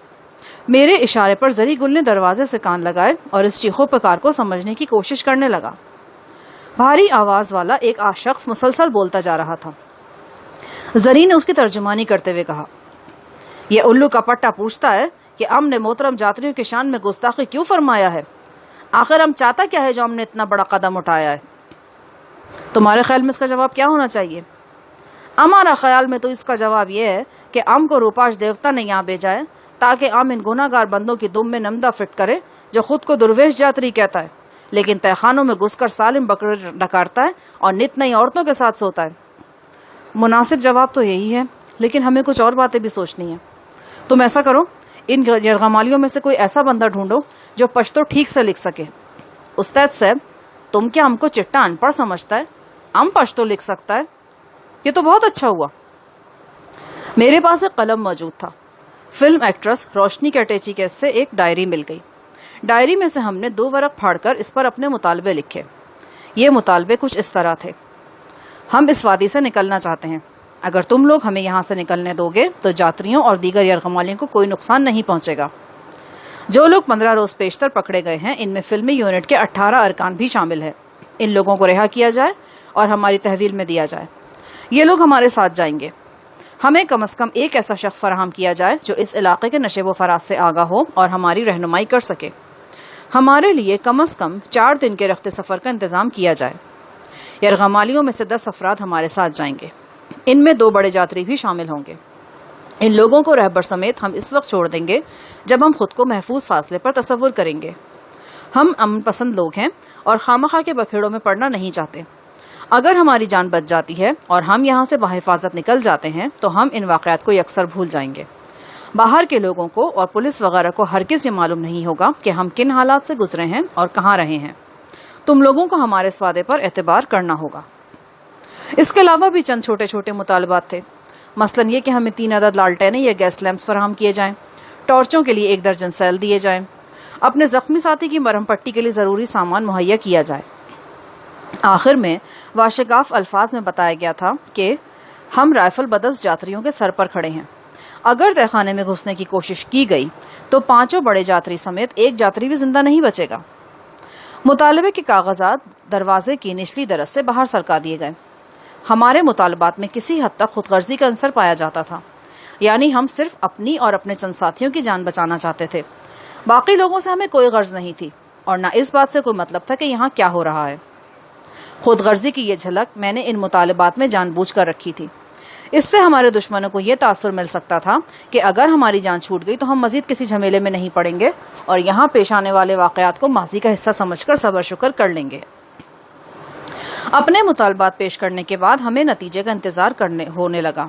میرے اشارے پر زری گل نے دروازے سے کان لگائے اور اس چیخو پکار کو سمجھنے کی کوشش کرنے لگا. بھاری آواز والا ایک شخص مسلسل بولتا جا رہا تھا. زری نے اس کی ترجمانی کرتے ہوئے کہا، یہ الو کا پٹا پوچھتا ہے کہ ہم نے محترم یاتریوں کی شان میں گستاخی کیوں فرمایا ہے؟ آخر ہم چاہتا کیا ہے جو ہم نے اتنا بڑا قدم اٹھایا ہے؟ تمہارے خیال میں اس کا جواب کیا ہونا چاہیے؟ ہمارا خیال میں تو اس کا جواب یہ ہے کہ ہم کو روپاش دیوتا نے یہاں بھیجا ہے تاکہ ہم ان گناہگار بندوں کی دم میں نمدہ فٹ کرے جو خود کو درویش یاتری کہتا ہے لیکن تہخانوں میں گھس کر سالم بکرے ڈکارتا ہے اور نت نئی عورتوں کے ساتھ سوتا ہے. مناسب جواب تو یہی ہے، لیکن ہمیں کچھ اور باتیں بھی سوچنی ہیں. تم ایسا کرو، ان یرغمالیوں میں سے کوئی ایسا بندہ ڈھونڈو جو پشتو ٹھیک سے لکھ سکے. استاد صاحب، تم کیا ہم کو چٹا ان پڑھ سمجھتا ہے؟ ہم پشتو لکھ سکتا ہے. یہ تو بہت اچھا ہوا. میرے پاس ایک قلم موجود تھا. فلم ایکٹریس روشنی کے اٹیچی کیس سے ایک ڈائری مل گئی. ڈائری میں سے ہم نے 2 ورق پھاڑ کر اس پر اپنے مطالبے لکھے. یہ مطالبے کچھ اس طرح تھے: ہم اس وادی سے نکلنا چاہتے ہیں. اگر تم لوگ ہمیں یہاں سے نکلنے دو گے تو یاتریوں اور دیگر یرغمالیوں کو کوئی نقصان نہیں پہنچے گا. جو لوگ 15 روز پیشتر پکڑے گئے ہیں ان میں فلمی یونٹ کے 18 ارکان بھی شامل ہیں. ان لوگوں کو رہا کیا جائے اور ہماری تحویل میں دیا جائے. یہ لوگ ہمارے ساتھ جائیں گے. ہمیں کم از کم ایک ایسا شخص فراہم کیا جائے جو اس علاقے کے نشیب و فراز سے آگاہ ہو اور ہماری رہنمائی کر سکے. ہمارے لیے کم از کم 4 دن کے رخت سفر کا انتظام کیا جائے. یرغمالیوں میں سے 10 افراد ہمارے ساتھ جائیں گے. ان میں 2 بڑے جاتری بھی شامل ہوں گے. ان لوگوں کو رہبر سمیت ہم اس وقت چھوڑ دیں گے جب ہم خود کو محفوظ فاصلے پر تصور کریں گے. ہم امن پسند لوگ ہیں اور خامخواہ کے بکھیڑوں میں پڑنا نہیں چاہتے. اگر ہماری جان بچ جاتی ہے اور ہم یہاں سے بحفاظت نکل جاتے ہیں تو ہم ان واقعات کو یکسر بھول جائیں گے. باہر کے لوگوں کو اور پولیس وغیرہ کو ہرگز یہ معلوم نہیں ہوگا کہ ہم کن حالات سے گزرے ہیں اور کہاں رہے ہیں. تم لوگوں کو ہمارے اس وعدے پر اعتبار کرنا ہوگا. اس کے علاوہ بھی چند چھوٹے چھوٹے مطالبات تھے. مثلاً یہ کہ ہمیں 3 عدد لالٹینیں یا گیس لیمپس فراہم کیے جائیں. ٹارچوں کے لیے 1 درجن سیل دیے جائیں. اپنے زخمی ساتھی کی مرہم پٹی کے لیے ضروری سامان مہیا کیا جائے. آخر میں واشگاف الفاظ میں بتایا گیا تھا کہ ہم رائفل بدست جاتریوں کے سر پر کھڑے ہیں. اگر تہہ خانے میں گھسنے کی کوشش کی گئی تو 5 بڑے جاتری سمیت 1 جاتری بھی زندہ نہیں بچے گا. مطالبے کے کاغذات دروازے کی نچلی درز سے باہر سرکا دیے گئے. ہمارے مطالبات میں کسی حد تک خود غرضی کا عنصر پایا جاتا تھا. یعنی ہم صرف اپنی اور اپنے چند ساتھیوں کی جان بچانا چاہتے تھے. باقی لوگوں سے ہمیں کوئی غرض نہیں تھی اور نہ اس بات سے کوئی مطلب تھا کہ یہاں کیا ہو رہا ہے. خود غرضی کی یہ جھلک میں نے ان مطالبات میں جان بوجھ کر رکھی تھی. اس سے ہمارے دشمنوں کو یہ تاثر مل سکتا تھا کہ اگر ہماری جان چھوٹ گئی تو ہم مزید کسی جھمیلے میں نہیں پڑیں گے اور یہاں پیش آنے والے واقعات کو ماضی کا حصہ سمجھ کر صبر شکر کر لیں گے. اپنے مطالبات پیش کرنے کے بعد ہمیں نتیجے کا انتظار ہونے لگا.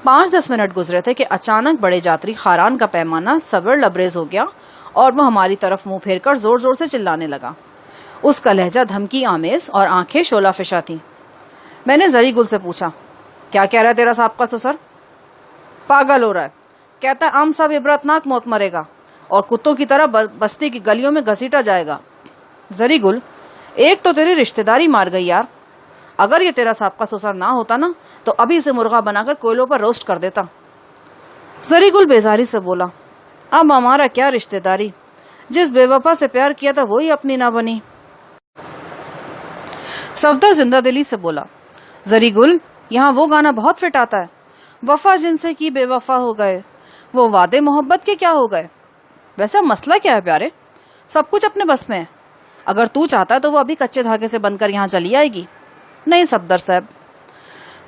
5-10 منٹ گزرے تھے کہ اچانک بڑے جاتری خاران کا پیمانہ صبر لبریز ہو گیا اور وہ ہماری طرف منہ پھیر کر زور زور سے چلانے لگا. اس کا لہجہ دھمکی آمیز اور آنکھیں شعلہ فشاں تھیں. میں نے زری گل سے پوچھا, کیا کہہ رہا ہے تیرا صاحب کا سسر؟ پاگل ہو رہا ہے. کہتا ہے عام صاحب عبرتناک موت مرے گا اور کتوں کی طرح بستی کی گلیوں میں گھسیٹا جائے گا. زری گل, ایک تو تیری رشتہ داری مار گئی یار. اگر یہ تیرا صاحب کا سسر نہ ہوتا نا تو ابھی اسے مرغا بنا کر کوئلوں پر روسٹ کر دیتا. زری گل بیزاری سے بولا, اب ہمارا کیا رشتہ داری؟ جس بے وفا سے پیار کیا تھا وہی اپنی نہ بنی. صفدر زندہ دلی سے بولا, زری گل, یہاں وہ گانا بہت فٹ آتا ہے, وفا جن سے کی بے وفا ہو گئے, وہ وعدے محبت کے کیا ہو گئے. ویسے مسئلہ کیا ہے پیارے؟ سب کچھ اپنے بس میں ہے. اگر تو چاہتا ہے تو وہ ابھی کچے دھاگے سے بن کر یہاں چلی آئے گی. نہیں صفدر صاحب,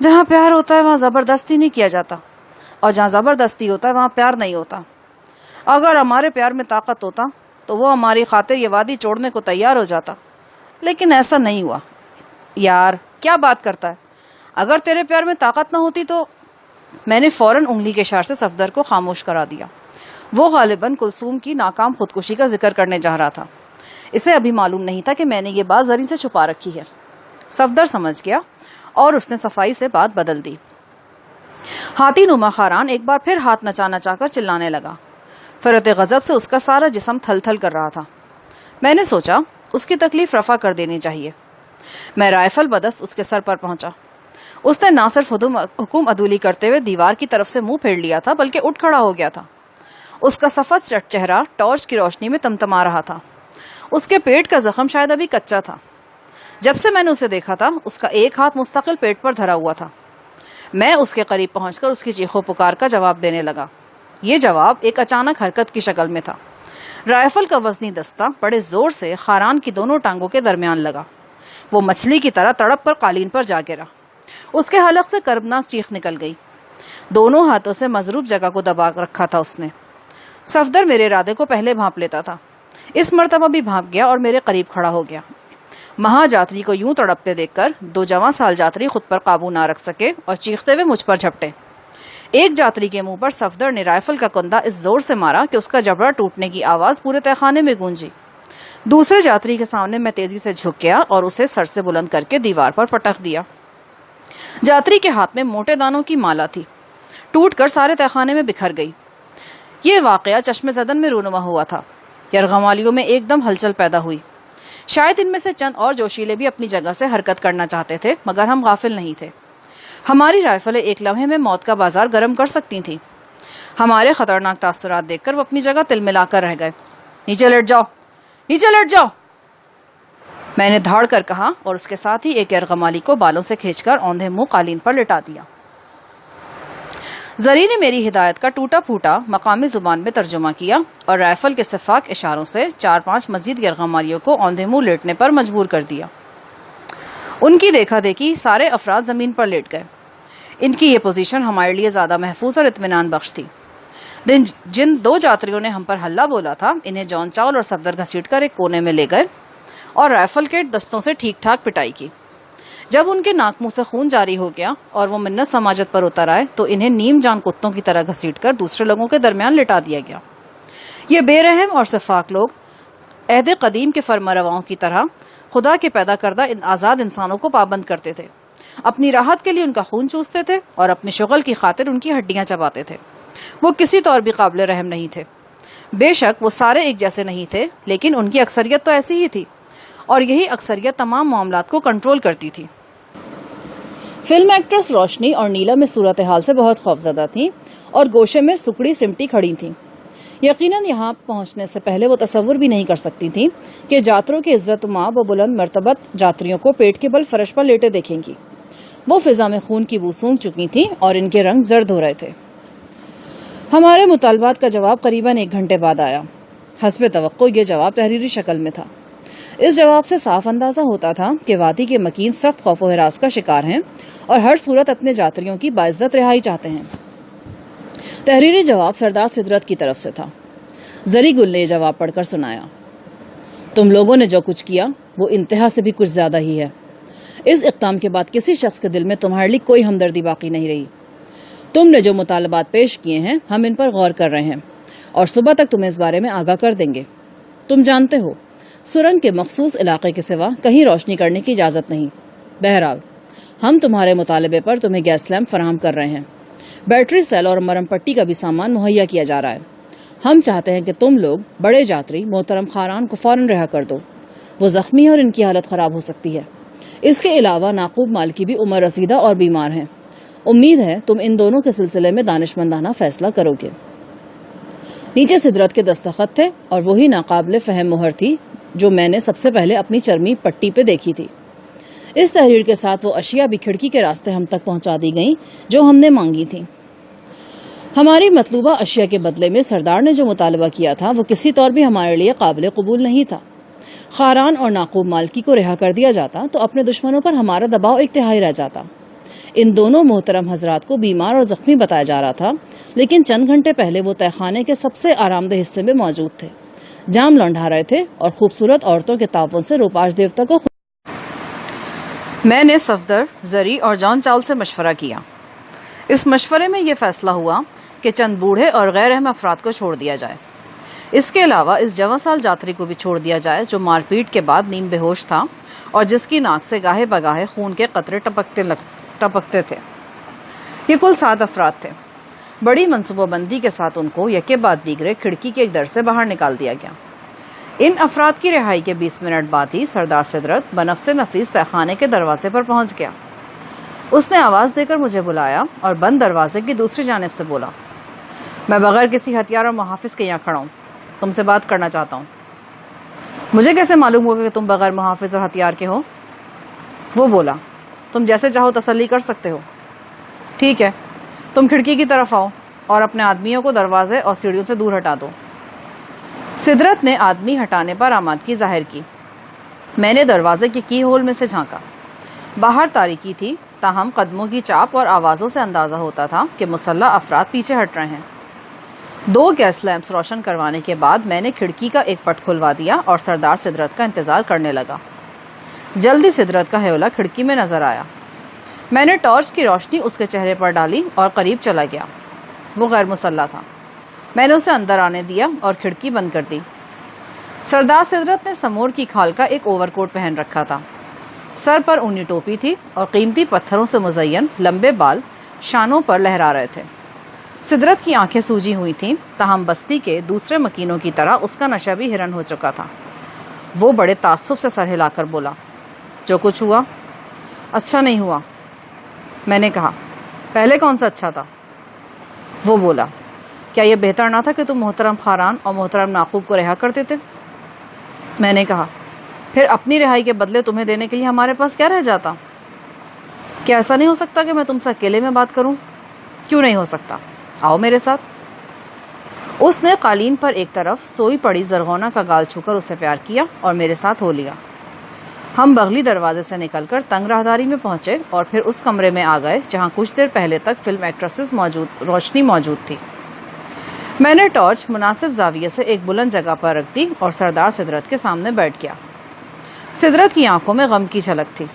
جہاں پیار ہوتا ہے وہاں زبردستی نہیں کیا جاتا اور جہاں زبردستی ہوتا ہے وہاں پیار نہیں ہوتا. اگر ہمارے پیار میں طاقت ہوتا تو وہ ہماری خاطر یہ وادی چھوڑنے کو تیار ہو جاتا, لیکن ایسا نہیں ہوا. یار کیا بات کرتا ہے؟ اگر تیرے پیار میں طاقت نہ ہوتی تو... میں نے فوراً انگلی کے اشارے سے صفدر کو خاموش کرا دیا. وہ غالباً کلثوم کی ناکام خودکشی کا ذکر کرنے جا رہا تھا. اسے ابھی معلوم نہیں تھا کہ میں نے یہ بات زری سے چھپا رکھی ہے. صفدر سمجھ گیا اور اس نے صفائی سے بات بدل دی. ہاتھی نما خاران ایک بار پھر ہاتھ نچا چاہ کر چلانے لگا. فرت غضب سے اس کا سارا جسم تھل تھل کر رہا تھا. میں نے سوچا اس کی تکلیف رفع کر دینی چاہیے. میں رائفل بدست اس کے سر پر پہنچا. اس نے نہ صرف حکم عدولی کرتے ہوئے دیوار کی طرف سے منہ پھیر لیا تھا بلکہ اٹھ کھڑا ہو گیا تھا. اس کا سفید چہرہ ٹارچ کی روشنی میں تمتما رہا تھا. اس کے پیٹ کا زخم شاید ابھی کچا تھا. جب سے میں نے اسے دیکھا تھا اس کا ایک ہاتھ مستقل پیٹ پر دھرا ہوا تھا. میں اس کے قریب پہنچ کر اس کی چیخو پکار کا جواب دینے لگا. یہ جواب ایک اچانک حرکت کی شکل میں تھا. رائفل کا وزنی دستہ بڑے زور سے خاران کی دونوں ٹانگوں کے درمیان لگا. وہ مچھلی کی طرح تڑپ کر قالین پر جا گرا. اس کے حلق سے کربناک چیخ نکل گئی. دونوں ہاتھوں سے مضروب جگہ کو دبا رکھا تھا اس نے. صفدر میرے ارادے کو پہلے بھانپ لیتا تھا. اس مرتبہ بھی بھانپ گیا اور میرے قریب کھڑا ہو گیا. مہا جاتری کو یوں تڑپتے دیکھ کر 2 جواں سال جاتری خود پر قابو نہ رکھ سکے اور چیختے ہوئے مجھ پر جھپٹے. ایک جاتری کے منہ پر صفدر نے رائفل کا کندہ اس زور سے مارا کہ اس کا جبڑا ٹوٹنے کی آواز پورے تہہ خانے میں گونجی. دوسرے جاتری کے سامنے میں تیزی سے جھک گیا اور اسے سر سے بلند کر کے دیوار پر پٹخ دیا. جاتری کے ہاتھ میں موٹے دانوں کی مالا تھی, ٹوٹ کر سارے تہہ خانے میں بکھر گئی. یہ واقعہ چشم زدن میں رونما ہوا تھا. یرغمالیوں میں ایک دم ہلچل پیدا ہوئی. شاید ان میں سے چند اور جوشیلے بھی اپنی جگہ سے حرکت کرنا چاہتے تھے مگر ہم غافل نہیں تھے. ہماری رائفلیں ایک لمحے میں موت کا بازار گرم کر سکتی تھیں. ہمارے خطرناک تاثرات دیکھ کر وہ اپنی جگہ تل ملا کر رہ گئے. نیچے لیٹ جاؤ, نیچے لیٹ جاؤ, میں نے دھاڑ کر کہا اور اس کے ساتھ ہی ایک یرغمالی کو بالوں سے کھینچ کر اوندھے منہ قالین پر لٹا دیا. زری نے میری ہدایت کا ٹوٹا پھوٹا مقامی زبان میں ترجمہ کیا اور رائفل کے شفاف اشاروں سے 4-5 مزید یرغمالیوں کو اوندھے منہ لیٹنے پر مجبور کر دیا۔ ان کی دیکھا دیکھی سارے افراد زمین پر لیٹ گئے۔ ان کی یہ پوزیشن ہمارے لیے زیادہ محفوظ اور اطمینان بخش تھی۔ جن 2 جاتریوں نے ہم پر ہلہ بولا تھا، انہیں جان چاول اور صفدر گھسیٹ کر ایک کونے میں لے گئے اور رائفل کے دستوں سے ٹھیک ٹھاک پٹائی کی۔ جب ان کے ناک منہ سے خون جاری ہو گیا اور وہ منت سماجت پر اتر آئے تو انہیں نیم جان کتوں کی طرح گھسیٹ کر دوسرے لوگوں کے درمیان لٹا دیا گیا۔ یہ بے رحم اور شفاق لوگ عہد قدیم کے فرما رواؤں کی طرح خدا کے پیدا کردہ آزاد انسانوں کو پابند کرتے تھے، اپنی راحت کے لیے ان کا خون چوستے تھے اور اپنی شغل کی خاطر ان کی ہڈیاں چباتے تھے۔ وہ کسی طور بھی قابل رحم نہیں تھے۔ بے شک وہ سارے ایک جیسے نہیں تھے، لیکن ان کی اکثریت تو ایسی ہی تھی، اور یہی اکثریت تمام معاملات کو کنٹرول کرتی تھی۔ فلم ایکٹریس روشنی اور نیلم اس صورتحال سے بہت خوفزدہ تھیں اور گوشے میں سکڑی سمٹی کھڑی تھیں۔ یقیناً یہاں پہنچنے سے پہلے وہ تصور بھی نہیں کر سکتی تھیں کہ جاتروں کے عزت مآب و بلند مرتبت جاتریوں کو پیٹ کے بل فرش پر لیٹے دیکھیں گی۔ وہ فضا میں خون کی بو سونگھ چکی تھیں اور ان کے رنگ زرد ہو رہے تھے۔ ہمارے مطالبات کا جواب قریباً 1 گھنٹے بعد آیا۔ حسب توقع یہ جواب تحریری شکل میں تھا۔ اس جواب سے صاف اندازہ ہوتا تھا کہ وادی کے مکین سخت خوف و ہراس کا شکار ہیں اور ہر صورت اپنے جاتریوں کی باعزت رہائی چاہتے ہیں۔ تحریری جواب سردار سدرت کی طرف سے تھا۔ زری گل نے یہ جواب پڑھ کر سنایا: تم لوگوں نے جو کچھ کیا وہ انتہا سے بھی کچھ زیادہ ہی ہے۔ اس اقدام کے بعد کسی شخص کے دل میں تمہارے لیے کوئی ہمدردی باقی نہیں رہی۔ تم نے جو مطالبات پیش کیے ہیں ہم ان پر غور کر رہے ہیں اور صبح تک تمہیں اس بارے میں آگاہ کر دیں گے۔ تم جانتے ہو سرنگ کے مخصوص علاقے کے سوا کہیں روشنی کرنے کی اجازت نہیں۔ بہرحال ہم تمہارے مطالبے پر تمہیں گیس لیمپ فراہم کر رہے ہیں۔ بیٹری سیل اور مرم پٹی کا بھی سامان مہیا کیا جا رہا ہے۔ ہم چاہتے ہیں کہ تم لوگ بڑے جاتری محترم خاران کو فوراً رہا کر دو۔ وہ زخمی ہے اور ان کی حالت خراب ہو سکتی ہے۔ اس کے علاوہ ناقوب مالکی بھی عمر رسیدہ اور بیمار ہیں۔ امید ہے تم ان دونوں کے سلسلے میں دانشمندانہ فیصلہ کرو گے۔ نیچے سدرت کے دستخط تھے اور وہی ناقابل فہم مہر تھی جو میں نے سب سے پہلے اپنی چرمی پٹی پہ دیکھی تھی۔ اس تحریر کے ساتھ وہ اشیاء بھی کھڑکی کے راستے ہم تک پہنچا دی گئیں جو ہم نے مانگی تھیں۔ ہماری مطلوبہ اشیاء کے بدلے میں سردار نے جو مطالبہ کیا تھا وہ کسی طور بھی ہمارے لیے قابل قبول نہیں تھا۔ خاران اور ناقوب مالکی کو رہا کر دیا جاتا تو اپنے دشمنوں پر ہمارا دباؤ ایک تہائی رہ جاتا۔ ان دونوں محترم حضرات کو بیمار اور زخمی بتایا جا رہا تھا، لیکن چند گھنٹے پہلے وہ تہخانے کے سب سے آرام دہ حصے میں موجود تھے، جام لنڈھا رہے تھے اور خوبصورت عورتوں کے تعاون سے روپاش دیوتا کو میں نے صفدر، زری اور جان چاول سے مشورہ کیا۔ اس مشورے میں یہ فیصلہ ہوا کہ چند بوڑھے اور غیر اہم افراد کو چھوڑ دیا جائے۔ اس کے علاوہ اس جواں سال جاتری کو بھی چھوڑ دیا جائے جو مار پیٹ کے بعد نیم بے ہوش تھا اور جس کی ناک سے گاہے بگاہے خون کے قطرے ٹپکتے تھے۔ یہ کل 7 افراد تھے۔ بڑی منصوبہ بندی کے ساتھ ان کو یکے بعد دیگرے کھڑکی کے ایک در سے باہر نکال دیا گیا۔ ان افراد کی رہائی کے 20 منٹ بعد ہی سردار سدرت بنفس نفیس تہخانے کے دروازے پر پہنچ گیا۔ اس نے آواز دے کر مجھے بلایا اور بند دروازے کی دوسری جانب سے بولا: میں بغیر کسی ہتھیار اور محافظ کے یہاں کھڑا ہوں، تم سے بات کرنا چاہتا ہوں۔ مجھے کیسے معلوم ہوگا کہ تم بغیر محافظ اور ہتھیار کے ہو؟ وہ بولا: تم جیسے چاہو تسلی کر سکتے ہو۔ ٹھیک ہے، تم کھڑکی کی طرف آؤ اور اپنے آدمیوں کو دروازے اور سیڑھیوں سے دور ہٹا دو۔ سدرت نے آدمی ہٹانے پر آمادگی ظاہر کی۔ میں نے دروازے کی کی ہول میں سے جھانکا۔ باہر تاریکی تھی، تاہم قدموں کی چاپ اور آوازوں سے اندازہ ہوتا تھا کہ مسلح افراد پیچھے ہٹ رہے ہیں۔ 2 گیس لیمپس روشن کروانے کے بعد میں نے کھڑکی کا ایک پٹ کھلوا دیا اور سردار سدرت کا انتظار کرنے لگا۔ جلدی سدرت کا ہیولا کھڑکی میں نظر آیا۔ میں نے ٹارچ کی روشنی اس کے چہرے پر ڈالی اور قریب چلا گیا۔ وہ غیر مسلح تھا۔ میں نے اسے اندر آنے دیا اور کھڑکی بند کر دی۔ سردار سدرت نے سمور کی کھال کا ایک اوور کوٹ پہن رکھا تھا۔ سر پر اونی ٹوپی تھی اور قیمتی پتھروں سے مزین لمبے بال شانوں پر لہرا رہے تھے۔ سدرت کی آنکھیں سوجی ہوئی تھیں، تاہم بستی کے دوسرے مکینوں کی طرح اس کا نشہ بھی ہرن ہو چکا تھا۔ وہ بڑے تعصب سے سر ہلا کر بولا: جو کچھ ہوا اچھا نہیں ہوا۔ میں نے کہا: پہلے کون سا اچھا تھا؟ وہ بولا: کیا یہ بہتر نہ تھا کہ تم محترم خاران اور محترم ناقوب کو رہا کر دیتے؟ میں نے کہا: پھر اپنی رہائی کے بدلے تمہیں دینے کے لیے ہمارے پاس کیا رہ جاتا؟ کیا ایسا نہیں ہو سکتا کہ میں تم سے اکیلے میں بات کروں؟ کیوں نہیں ہو سکتا؟ آؤ میرے ساتھ۔ اس نے قالین پر ایک طرف سوئی پڑی زرغونہ کا گال چھو کر اسے پیار کیا اور میرے ساتھ ہو لیا۔ ہم بغلی دروازے سے نکل کر تنگ راہداری میں پہنچے اور پھر اس کمرے میں آ گئے جہاں کچھ دیر پہلے تک فلم ایکٹریسز روشنی موجود تھی۔ میں نے ٹارچ مناسب زاویے سے ایک بلند جگہ پر رکھ دی اور سردار سدرت کے سامنے بیٹھ گیا۔ سدرت کی آنکھوں میں غم کی جھلک تھی۔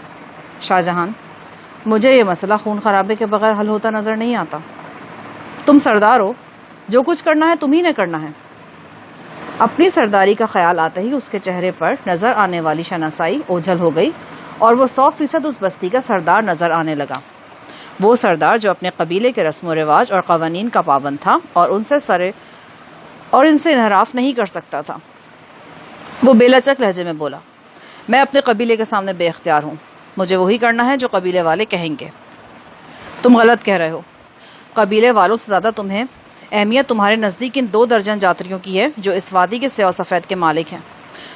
شاہ جہان، مجھے یہ مسئلہ خون خرابے کے بغیر حل ہوتا نظر نہیں آتا۔ تم سردار ہو، جو کچھ کرنا ہے تم ہی نے کرنا ہے۔ اپنی سرداری کا خیال آتے ہی اس کے چہرے پر نظر آنے والی شناسائی اوجھل ہو گئی اور وہ 100% اس بستی کا سردار نظر آنے لگا۔ وہ سردار جو اپنے قبیلے کے رسم و رواج اور قوانین کا پابند تھا اور ان سے انحراف نہیں کر سکتا تھا۔ وہ بے لچک لہجے میں بولا، میں اپنے قبیلے کے سامنے بے اختیار ہوں، مجھے وہی کرنا ہے جو قبیلے والے کہیں گے۔ تم غلط کہہ رہے ہو۔ قبیلے والوں سے زیادہ تمہیں اہمیت تمہارے نزدیک ان 2 درجن جاتریوں کی ہے جو اس وادی کے سیاہ و سفید کے مالک ہیں۔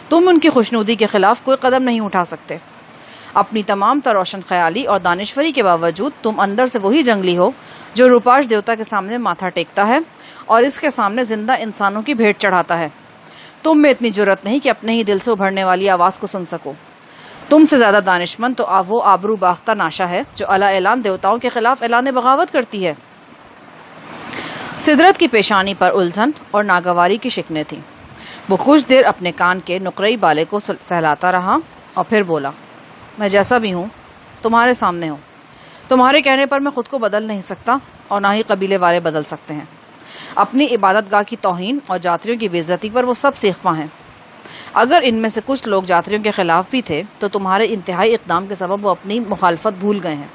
تم ان کی خوشنودی کے خلاف کوئی قدم نہیں اٹھا سکتے۔ اپنی تمام تر روشن خیالی اور دانشوری کے باوجود تم اندر سے وہی جنگلی ہو جو روپاش دیوتا کے سامنے ماتھا ٹیکتا ہے اور اس کے سامنے زندہ انسانوں کی بھیٹ چڑھاتا ہے۔ تم میں اتنی جرأت نہیں کہ اپنے ہی دل سے ابھرنے والی آواز کو سن سکو۔ تم سے زیادہ دانشمند تو وہ آبرو باختہ ناشا ہے جو اعلیٰ اعلان دیوتاؤں کے خلاف اعلان بغاوت کرتی ہے۔ سدرت کی پیشانی پر الجھن اور ناگواری کی شکنیں تھیں۔ وہ کچھ دیر اپنے کان کے نقرئی بالے کو سہلاتا رہا اور پھر بولا، میں جیسا بھی ہوں تمہارے سامنے ہوں۔ تمہارے کہنے پر میں خود کو بدل نہیں سکتا اور نہ ہی قبیلے والے بدل سکتے ہیں۔ اپنی عبادت گاہ کی توہین اور جاتریوں کی بے عزتی پر وہ سب سیخپا ہیں۔ اگر ان میں سے کچھ لوگ جاتریوں کے خلاف بھی تھے تو تمہارے انتہائی اقدام کے سبب وہ اپنی مخالفت بھول گئے ہیں۔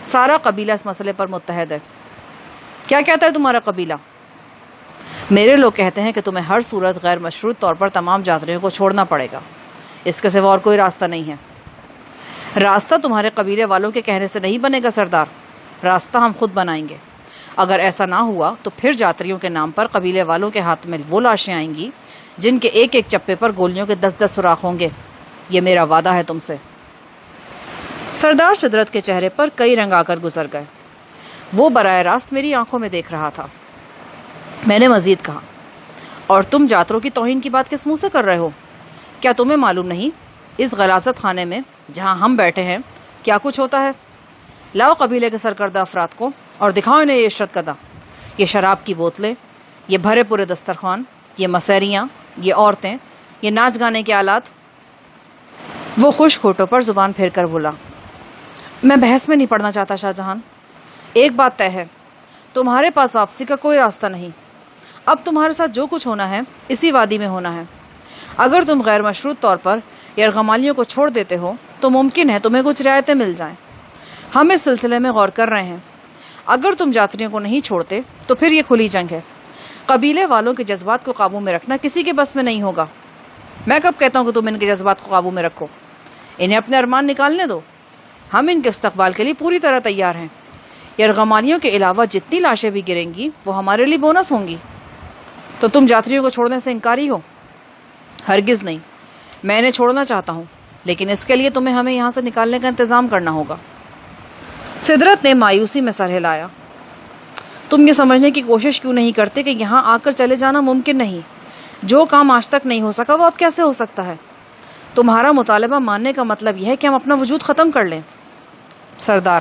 سارا قبیلہ اس مسئلے پر متحد ہے۔ کیا کہتا ہے تمہارا قبیلہ؟ میرے لوگ کہتے ہیں کہ تمہیں ہر صورت غیر مشروط طور پر تمام جاتریوں کو چھوڑنا پڑے گا۔ اس کے سوا اور کوئی راستہ نہیں ہے۔ راستہ تمہارے قبیلے والوں کے کہنے سے نہیں بنے گا سردار، راستہ ہم خود بنائیں گے۔ اگر ایسا نہ ہوا تو پھر جاتریوں کے نام پر قبیلے والوں کے ہاتھ میں وہ لاشیں آئیں گی جن کے ایک ایک چپے پر گولیوں کے 10-10 سوراخ ہوں گے۔ یہ میرا وعدہ ہے تم سے۔ سردار سدرت کے چہرے پر کئی رنگ آ کر گزر گئے۔ وہ براہ راست میری آنکھوں میں دیکھ رہا تھا۔ میں نے مزید کہا، اور تم جاتروں کی توہین کی بات کس منہ سے کر رہے ہو؟ کیا تمہیں معلوم نہیں اس غلاظت خانے میں جہاں ہم بیٹھے ہیں کیا کچھ ہوتا ہے؟ لاؤ قبیلے کے سرکردہ افراد کو اور دکھاؤ انہیں یہ عشرت کدہ، یہ شراب کی بوتلیں، یہ بھرے پورے دسترخوان، یہ مسیریاں، یہ عورتیں، یہ ناچ گانے کے آلات۔ وہ خشک ہونٹوں پر زبان پھیر کر بولا، میں بحث میں نہیں پڑنا چاہتا شاہ جہان۔ ایک بات طے ہے، تمہارے پاس واپسی کا کوئی راستہ نہیں۔ اب تمہارے ساتھ جو کچھ ہونا ہے اسی وادی میں ہونا ہے۔ اگر تم غیر مشروط طور پر یرغمالیوں کو چھوڑ دیتے ہو تو ممکن ہے تمہیں کچھ رعایتیں مل جائیں۔ ہم اس سلسلے میں غور کر رہے ہیں۔ اگر تم جاتریوں کو نہیں چھوڑتے تو پھر یہ کھلی جنگ ہے۔ قبیلے والوں کے جذبات کو قابو میں رکھنا کسی کے بس میں نہیں ہوگا۔ میں کب کہتا ہوں کہ تم ان کے جذبات کو قابو میں رکھو؟ انہیں اپنے ارمان نکالنے دو۔ ہم ان کے استقبال کے لیے پوری طرح تیار ہیں۔ یرغمالیوں کے علاوہ جتنی لاشیں بھی گریں گی وہ ہمارے لیے بونس ہوں گی۔ تو تم جاتریوں کو چھوڑنے سے انکاری ہو؟ ہرگز نہیں، میں انہیں چھوڑنا چاہتا ہوں، لیکن اس کے لیے تمہیں ہمیں یہاں سے نکالنے کا انتظام کرنا ہوگا۔ سدرت نے مایوسی میں سر ہلایا۔ تم یہ سمجھنے کی کوشش کیوں نہیں کرتے کہ یہاں آ کر چلے جانا ممکن نہیں؟ جو کام آج تک نہیں ہو سکا وہ اب کیسے ہو سکتا ہے؟ تمہارا مطالبہ ماننے کا مطلب یہ ہے کہ ہم اپنا وجود ختم کر لیں؟ سردار،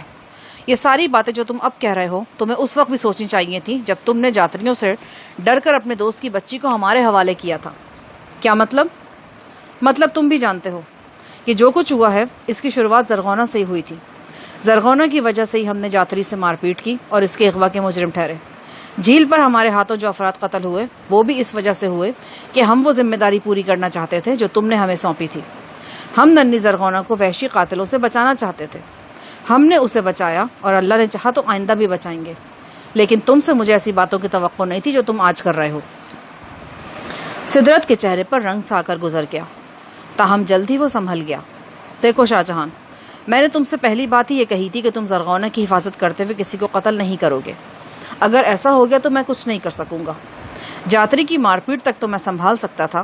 یہ ساری باتیں جو تم اب کہہ رہے ہو تمہیں اس وقت بھی سوچنی چاہیے تھی جب تم نے جاتریوں سے ڈر کر اپنے دوست کی بچی کو ہمارے حوالے کیا تھا۔ کیا مطلب؟ مطلب تم بھی جانتے ہو کہ جو کچھ ہوا ہے اس کی شروعات زرغونہ سے ہی ہوئی تھی۔ زرغونہ کی وجہ سے ہی ہم نے جاتری سے مار پیٹ کی اور اس کے اغوا کے مجرم ٹھہرے۔ جھیل پر ہمارے ہاتھوں جو افراد قتل ہوئے وہ بھی اس وجہ سے ہوئے کہ ہم وہ ذمہ داری پوری کرنا چاہتے تھے جو تم نے ہمیں سونپی تھی۔ ہم ننھی زرغونہ کو وحشی قاتلوں سے بچانا چاہتے تھے۔ ہم نے اسے بچایا اور اللہ نے چاہا تو آئندہ بھی بچائیں گے، لیکن تم سے مجھے ایسی باتوں کی توقع نہیں تھی جو تم آج کر رہے ہو۔ سدرت کے چہرے پر رنگ سا کر گزر گیا، تاہم جلد ہی وہ سنبھل گیا۔ دیکھو شاہ جہان، میں نے تم سے پہلی بات ہی یہ کہی تھی کہ تم زرغونہ کی حفاظت کرتے ہوئے کسی کو قتل نہیں کرو گے۔ اگر ایسا ہو گیا تو میں کچھ نہیں کر سکوں گا۔ جاتری کی مار پیٹ تک تو میں سنبھال سکتا تھا،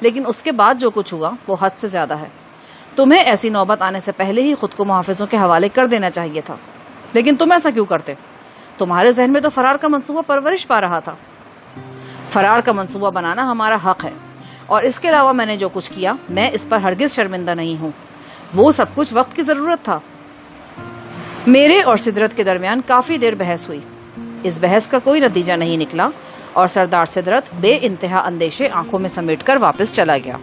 لیکن اس کے بعد جو کچھ ہوا وہ حد سے زیادہ ہے۔ تمہیں ایسی نوبت آنے سے پہلے ہی خود کو محافظوں کے حوالے کر دینا چاہیے تھا، لیکن تم ایسا کیوں کرتے؟ تمہارے ذہن میں تو فرار کا منصوبہ پرورش پا رہا تھا. فرار کا منصوبہ بنانا ہمارا حق ہے، اور اس کے علاوہ میں نے جو کچھ کیا میں اس پر ہرگز شرمندہ نہیں ہوں. وہ سب کچھ وقت کی ضرورت تھا. میرے اور سدرت کے درمیان کافی دیر بحث ہوئی. اس بحث کا کوئی نتیجہ نہیں نکلا اور سردار سدرت بے انتہا اندیشے آنکھوں میں سمیٹ کر واپس چلا گیا.